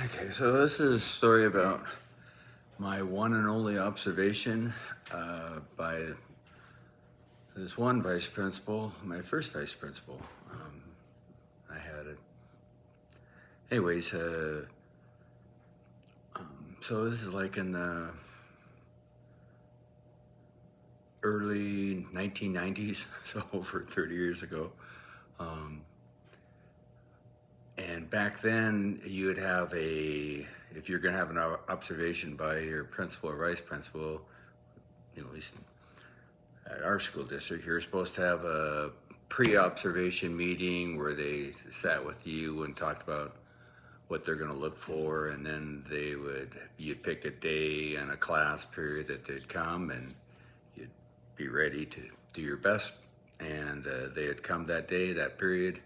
Okay, so this is a story about my one and only observation by this one vice principal, my first vice principal. I had it. Anyways, so this is like in the early 1990s, so over 30 years ago. Um, and back then, you would have if you're going to have an observation by your principal or vice principal, at least at our school district, you're supposed to have a pre-observation meeting where they sat with you and talked about what they're going to look for, and then you'd pick a day and a class period that they'd come, and you'd be ready to do your best. And they'd come that day, that period,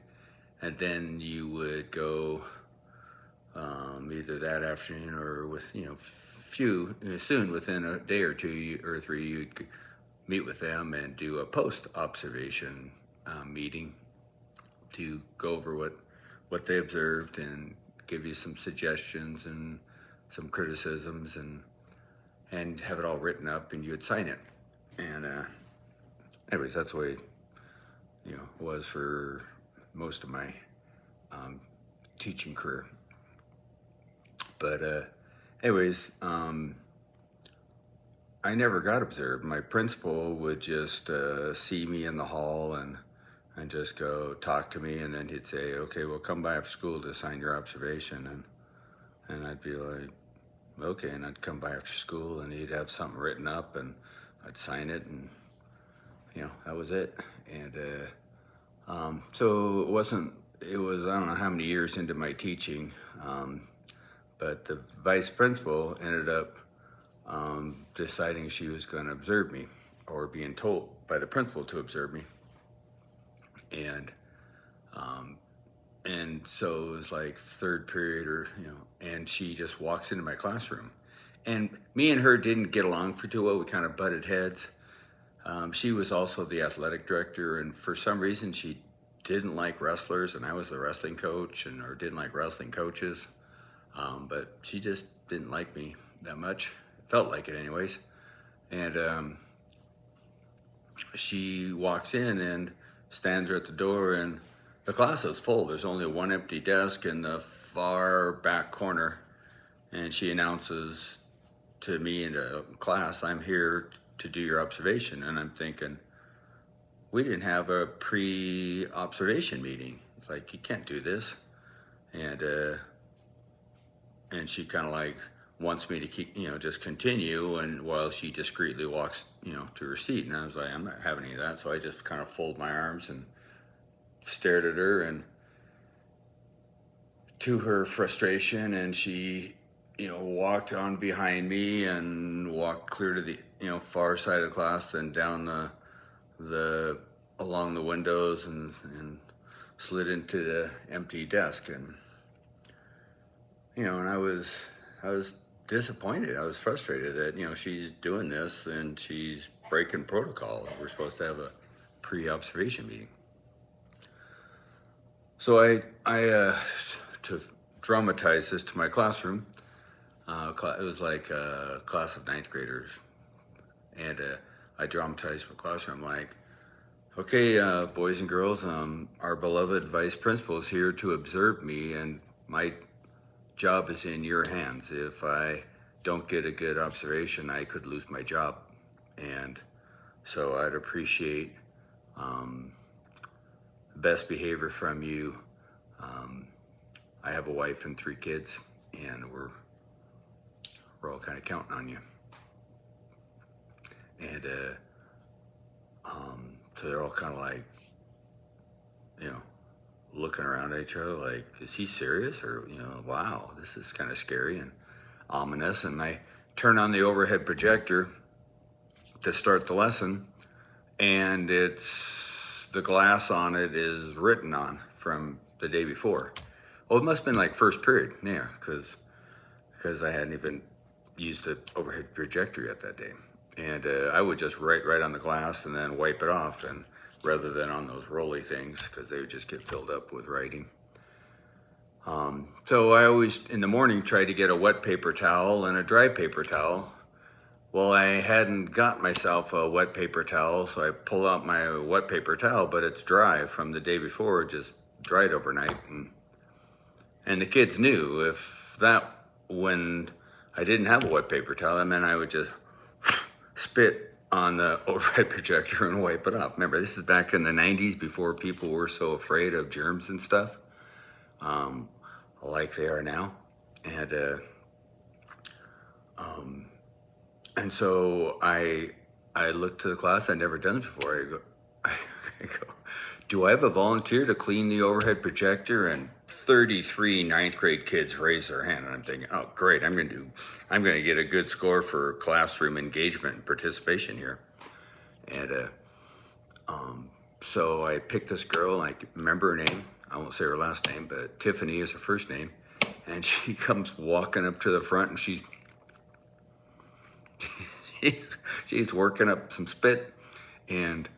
and then you would go either that afternoon or soon within a day or two or three, you'd meet with them and do a post-observation meeting to go over what they observed and give you some suggestions and some criticisms and have it all written up and you would sign it. And anyways, that's the way it was for most of my teaching career. But anyways, I never got observed. My principal would just see me in the hall and just go talk to me, and then he'd say, "Okay, well, come by after school to sign your observation," and I'd be like, "Okay," and I'd come by after school, and he'd have something written up, and I'd sign it, and that was it. And so it wasn't. It was, I don't know how many years into my teaching, but the vice principal ended up deciding she was going to observe me, or being told by the principal to observe me. And so it was like third period and she just walks into my classroom. And me and her didn't get along for too well. We kind of butted heads. She was also the athletic director, and for some reason she didn't like wrestlers, and I was the wrestling coach, or didn't like wrestling coaches. But she just didn't like me that much. Felt like it anyways. And she walks in and stands at the door, and the class is full. There's only one empty desk in the far back corner. And she announces to me in the class, "I'm here to do your observation." And I'm thinking, we didn't have a pre-observation meeting. It's like, you can't do this. And she kind of like wants me to keep, just continue, and while she discreetly walks, to her seat. And I was like, I'm not having any of that. So I just kind of fold my arms and stared at her, and to her frustration, and she, walked on behind me and walked clear to the, far side of the class, then down the along the windows and slid into the empty desk. And I was disappointed. I was frustrated that, she's doing this and she's breaking protocol. We're supposed to have a pre-observation meeting. So I to dramatize this to my classroom, it was like a class of ninth graders, and I dramatized my classroom like, "Okay, boys and girls, our beloved vice principal is here to observe me, and my job is in your hands. If I don't get a good observation, I could lose my job. And so I'd appreciate best behavior from you. I have a wife and 3 kids, and we're all kind of counting on you." And so they're all kind of like, looking around at each other like, is he serious? Or, wow, this is kind of scary and ominous. And I turn on the overhead projector to start the lesson, and the glass on it is written on from the day before. Well, it must have been like first period, yeah, because I hadn't even used the overhead projector yet that day. And I would just write right on the glass and then wipe it off, and rather than on those rolly things, because they would just get filled up with writing. So I always, in the morning, try to get a wet paper towel and a dry paper towel. Well, I hadn't got myself a wet paper towel, so I pull out my wet paper towel, but it's dry from the day before, just dried overnight. And the kids knew when I didn't have a wet paper towel, that meant I would just spit on the overhead projector and wipe it off. Remember, this is back in the 90s before people were so afraid of germs and stuff, like they are now. And so I looked to the class. I'd never done it before. I go, do I have a volunteer to clean the overhead projector? And 33 ninth grade kids raised their hand, and I'm thinking, oh great, I'm going to get a good score for classroom engagement and participation here. And so I picked this girl, and I remember her name. I won't say her last name, but Tiffany is her first name. And she comes walking up to the front, and she's working up some spit, and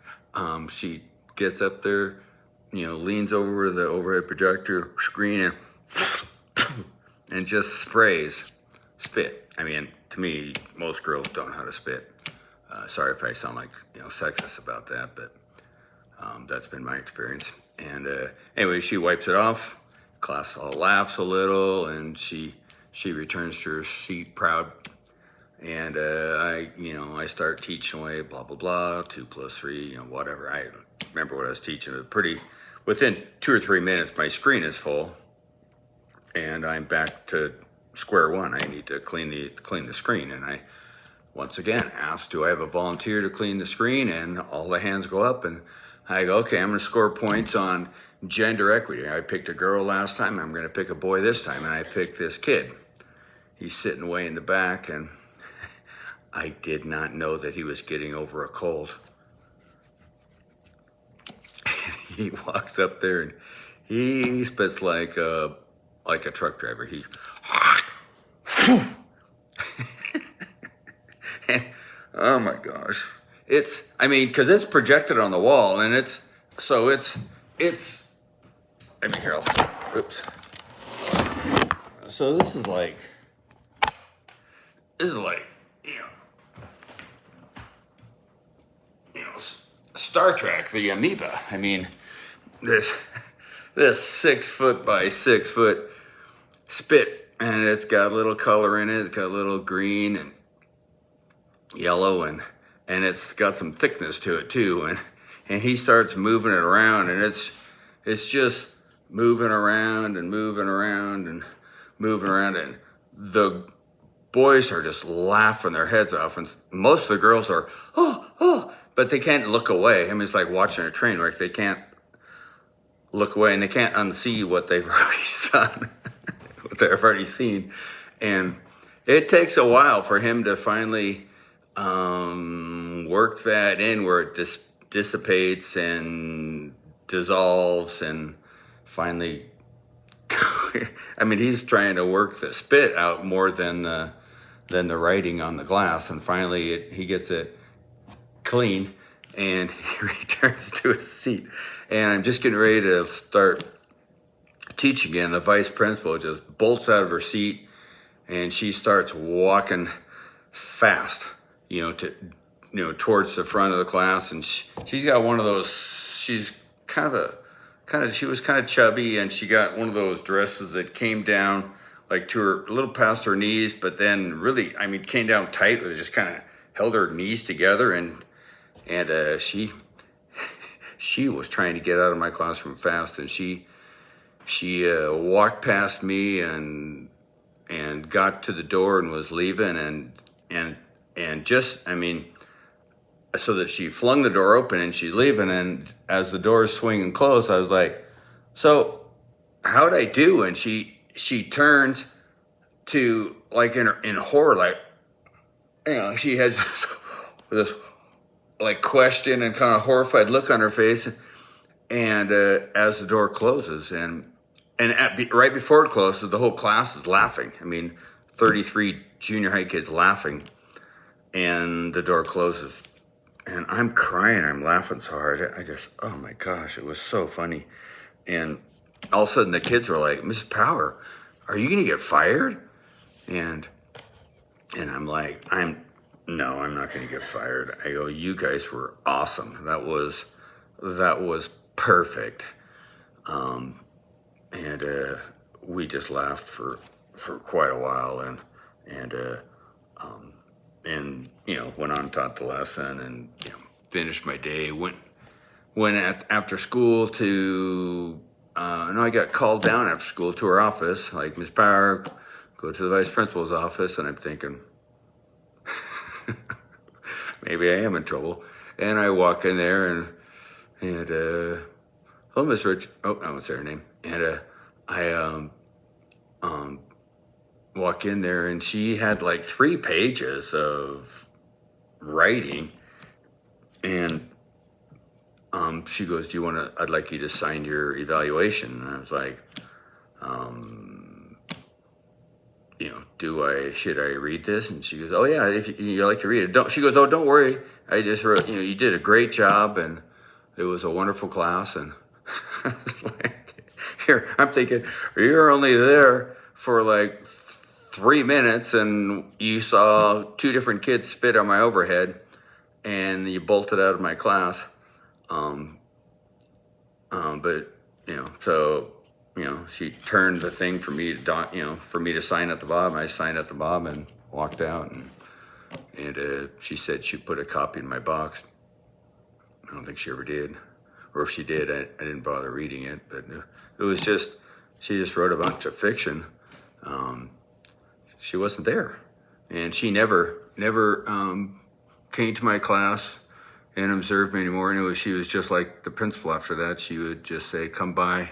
she gets up there, leans over the overhead projector screen and just sprays spit. I mean, to me, most girls don't know how to spit. Sorry if I sound like sexist about that, but that's been my experience. And anyway, she wipes it off. Class all laughs a little, and she returns to her seat proud. And I start teaching away, blah blah blah, 2 + 3, whatever. I remember what I was teaching. Within 2 or 3 minutes, my screen is full, and I'm back to square one. I need to clean the screen, and I once again asked, do I have a volunteer to clean the screen? And all the hands go up, and I go, okay, I'm going to score points on gender equity. I picked a girl last time. I'm going to pick a boy this time, and I picked this kid. He's sitting way in the back, and I did not know that he was getting over a cold. He walks up there and he spits like a truck driver. Oh my gosh. Because it's projected on the wall, and it's, here, oops. So this is like, Star Trek, the amoeba. I mean, this 6 foot by 6 foot spit, and it's got a little color in it. It's got a little green and yellow, and it's got some thickness to it too. And he starts moving it around, and it's just moving around and moving around and moving around, and the boys are just laughing their heads off, and most of the girls are, oh, but they can't look away. I mean, it's like watching a train wreck. They can't look away, and they can't unsee what they've already seen. And it takes a while for him to finally work that in, where it dissipates and dissolves, and finally, I mean, he's trying to work the spit out more than the writing on the glass, and finally he gets it clean, and he returns to his seat. And I'm just getting ready to start teaching again. The vice principal just bolts out of her seat, and she starts walking fast, towards the front of the class. And she's got one of those. She's she was kind of chubby, and she got one of those dresses that came down like to her, a little past her knees, but then really, came down tight. It just kind of held her knees together, and she was trying to get out of my classroom fast, and she walked past me and got to the door and was leaving, and just, so that she flung the door open and she's leaving, and as the doors swing and close, I was like, so how'd I do? And she turned to, like, in horror, like, she has this like question and kind of horrified look on her face, and as the door closes, and right before it closes, the whole class is laughing. 33 junior high kids laughing, and the door closes, and I'm crying. I'm laughing so hard. I just, oh my gosh, it was so funny. And all of a sudden the kids were like, "Mrs. Power, are you gonna get fired?" And I'm like, no, I'm not gonna get fired. I go, "You guys were awesome. That was perfect." And we just laughed for quite a while, and went on, taught the lesson, and finished my day. Went after school to no, I got called down after school to her office, like, "Miss Power, go to the vice principal's office." And I'm thinking, maybe I am in trouble. And I walk in there, and oh, Miss Rich, oh, I won't say her name. And I walk in there, and she had like 3 pages of writing, and she goes, "Do you want to? I'd like you to sign your evaluation." And I was like, should I read this? And she goes, "Oh yeah, if you like to read it." Don't. She goes, "Oh, don't worry. I just wrote. You did a great job, and it was a wonderful class." And here I'm thinking, you're only there for like 3 minutes, and you saw 2 different kids spit on my overhead, and you bolted out of my class. But so she turned the thing for me to sign at the bottom. I signed at the bottom and walked out, and she said she'd put a copy in my box. I don't think she ever did, or if she did, I didn't bother reading it. But it was just, she just wrote a bunch of fiction. She wasn't there, and she never came to my class and observed me anymore. And she was just like the principal after that. She would just say, come by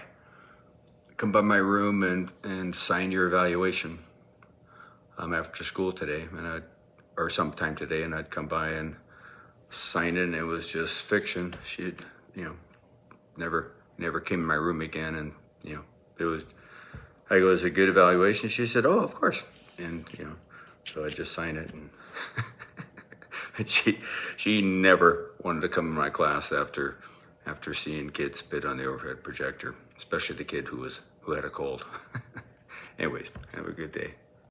my room and sign your evaluation after school today, or sometime today, and I'd come by and sign it. And it was just fiction. She'd never came in my room again. And it was, I go, "Is it a good evaluation?" She said, "Oh, of course." And so I just signed it, and and she never wanted to come in my class after seeing kids spit on the overhead projector, especially the kid who had a cold. Anyways, have a good day.